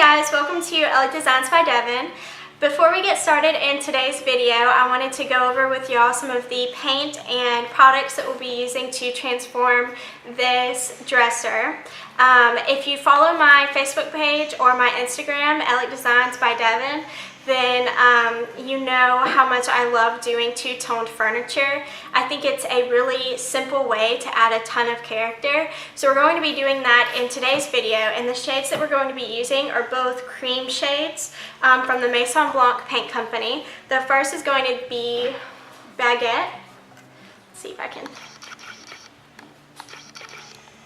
guys, welcome to IOD Designs by Devin. Before we get started in today's video, I wanted to go over with y'all some of the paint and products that we'll be using to transform this dresser. If you follow my Facebook page or my Instagram, IOD Designs by Devin, then you know how much I love doing two-toned furniture. I think it's a really simple way to add a ton of character. So we're going to be doing that in today's video, and the shades that we're going to be using are both cream shades from the Maison Blanche Paint Company. The first is going to be Baguette. Let's see if I can.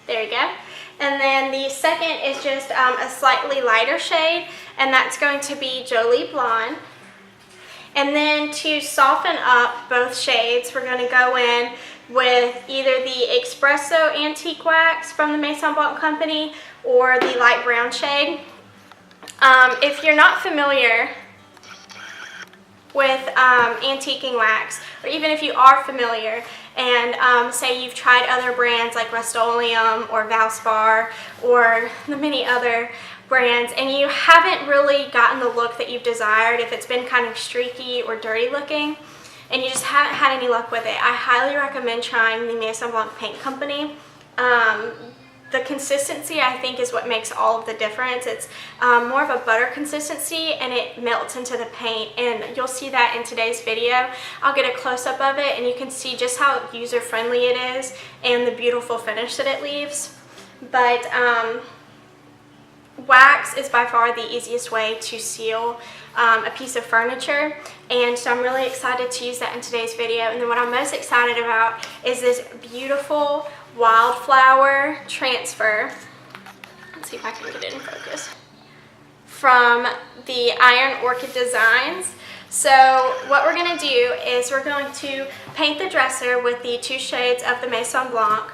There you go. And then the second is just a slightly lighter shade, and that's going to be Jolie Blonde. And then to soften up both shades, we're going to go in with either the Espresso Antique Wax from the Maison Blanche Company or the light brown shade. If you're not familiar with antiquing wax, or even if you are familiar and say you've tried other brands like Rust-Oleum or Valspar or the many other brands and you haven't really gotten the look that you've desired, if it's been kind of streaky or dirty looking and you just haven't had any luck with it, I highly recommend trying the Maison Blanche Paint Company. The consistency, I think, is what makes all of the difference. It's more of a butter consistency and it melts into the paint, and you'll see that in today's video. I'll get a close-up of it and you can see just how user-friendly it is and the beautiful finish that it leaves. But wax is by far the easiest way to seal a piece of furniture, and so I'm really excited to use that in today's video. And then what I'm most excited about is this beautiful wildflower transfer. Let's see if I can get it in focus. From the Iron Orchid Designs. So what we're going to do is we're going to paint the dresser with the two shades of the Maison Blanche.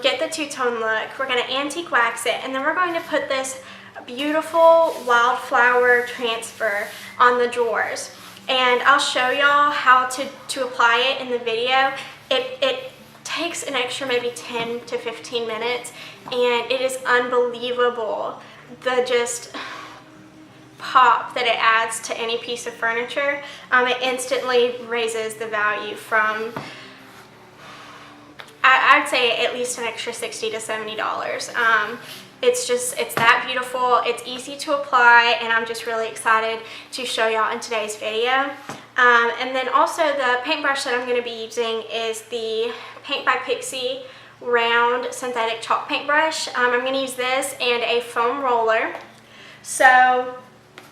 Get the two-tone look. We're going to antique wax it, and then we're going to put this beautiful wildflower transfer on the drawers. And I'll show y'all how to apply it in the video. It takes an extra maybe 10 to 15 minutes, and it is unbelievable the just pop that it adds to any piece of furniture. It instantly raises the value from, I'd say, at least an extra $60 to $70. It's that beautiful, it's easy to apply, and I'm just really excited to show y'all in today's video. And then also the paintbrush that I'm going to be using is the Paint by Pixie round synthetic chalk paintbrush. I'm going to use this and a foam roller. So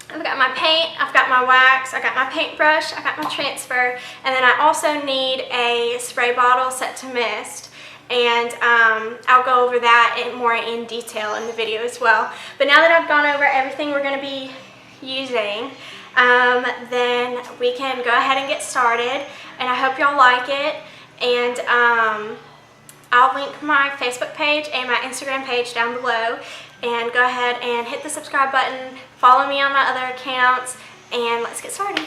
I've got my paint, I've got my wax, I got my paintbrush, I got my transfer, and then I also need a spray bottle set to mist. And I'll go over that more in detail in the video as well. But now that I've gone over everything we're going to be using, then we can go ahead and get started. And I hope y'all like it. And I'll link my Facebook page and my Instagram page down below. And go ahead and hit the subscribe button, follow me on my other accounts, and let's get started.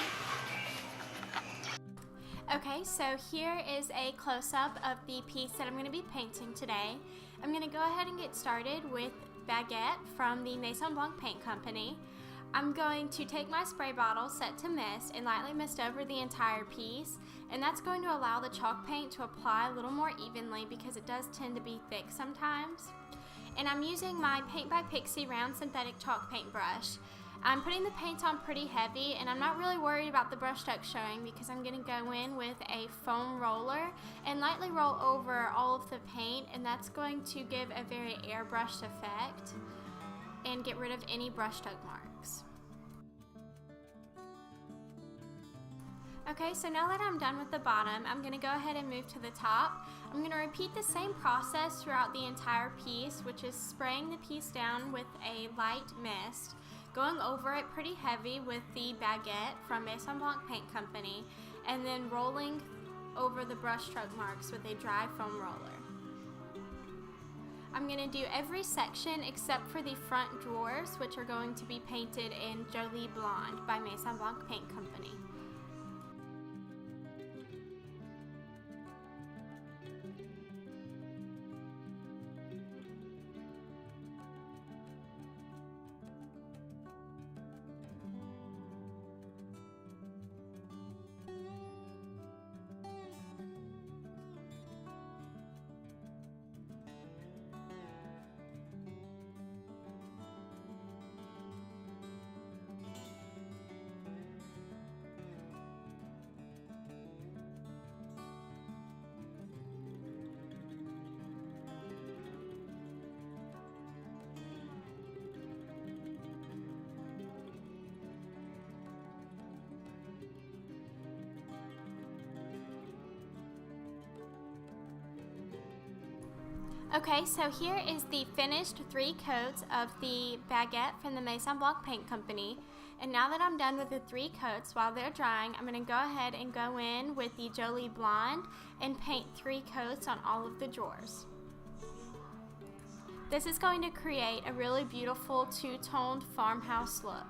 Okay, so here is a close-up of the piece that I'm going to be painting today. I'm going to go ahead and get started with Baguette from the Maison Blanche Paint Company. I'm going to take my spray bottle set to mist and lightly mist over the entire piece, and that's going to allow the chalk paint to apply a little more evenly because it does tend to be thick sometimes. And I'm using my Paint by Pixie round synthetic chalk paintbrush. I'm putting the paint on pretty heavy, and I'm not really worried about the brush stroke showing because I'm going to go in with a foam roller and lightly roll over all of the paint, and that's going to give a very airbrushed effect and get rid of any brush stroke marks. Okay, so now that I'm done with the bottom, I'm going to go ahead and move to the top. I'm going to repeat the same process throughout the entire piece, which is spraying the piece down with a light mist, going over it pretty heavy with the Baguette from Maison Blanche Paint Company, and then rolling over the brush stroke marks with a dry foam roller. I'm going to do every section except for the front drawers, which are going to be painted in Jolie Blonde by Maison Blanche Paint Company. Okay, so here is the finished 3 coats of the Baguette from the Maison Blanche Paint Company. And now that I'm done with the 3 coats, while they're drying, I'm going to go ahead and go in with the Jolie Blonde and paint 3 coats on all of the drawers. This is going to create a really beautiful two-toned farmhouse look.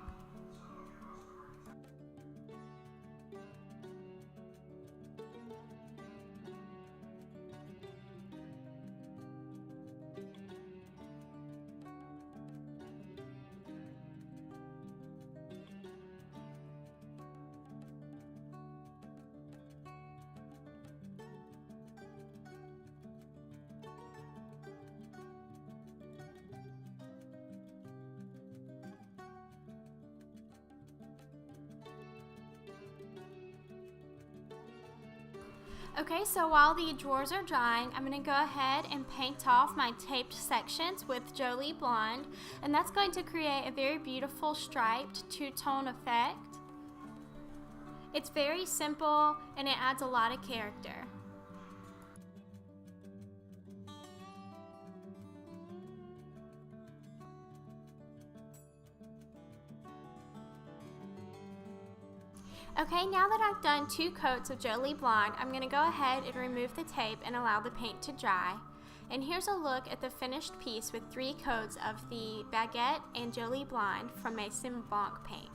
Okay, so while the drawers are drying, I'm going to go ahead and paint off my taped sections with Jolie Blonde, and that's going to create a very beautiful striped two-tone effect. It's very simple and it adds a lot of character. Okay, now that I've done 2 coats of Jolie Blonde, I'm going to go ahead and remove the tape and allow the paint to dry. And here's a look at the finished piece with 3 coats of the Baguette and Jolie Blonde from Maison Blanche Paint.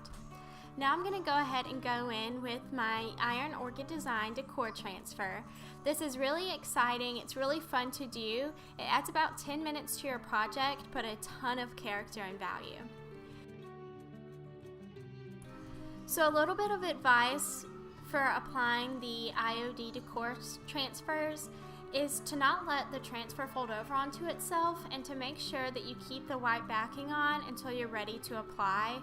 Now I'm going to go ahead and go in with my Iron Orchid Design Decor Transfer. This is really exciting, it's really fun to do. It adds about 10 minutes to your project, but a ton of character and value. So a little bit of advice for applying the IOD decor transfers is to not let the transfer fold over onto itself and to make sure that you keep the white backing on until you're ready to apply.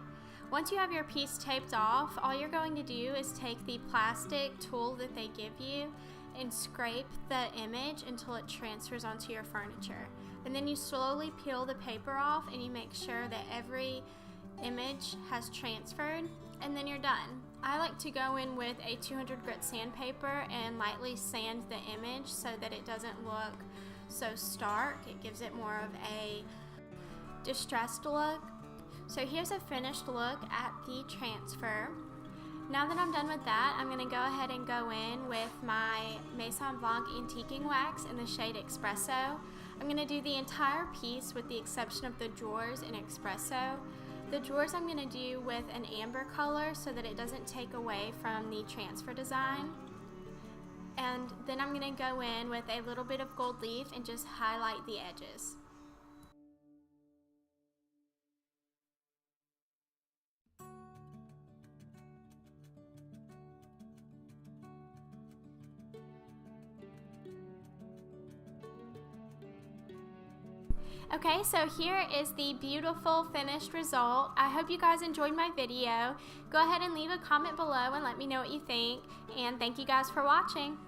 Once you have your piece taped off, all you're going to do is take the plastic tool that they give you and scrape the image until it transfers onto your furniture. And then you slowly peel the paper off and you make sure that every image has transferred, and then you're done. I like to go in with a 200 grit sandpaper and lightly sand the image so that it doesn't look so stark. It gives it more of a distressed look. So here's a finished look at the transfer. Now that I'm done with that, I'm going to go ahead and go in with my Maison Blanche Antiquing Wax in the shade Espresso. I'm going to do the entire piece with the exception of the drawers in Espresso. The drawers I'm going to do with an amber color so that it doesn't take away from the transfer design. And then I'm going to go in with a little bit of gold leaf and just highlight the edges. Okay, so here is the beautiful finished result. I hope you guys enjoyed my video. Go ahead and leave a comment below and let me know what you think. And thank you guys for watching.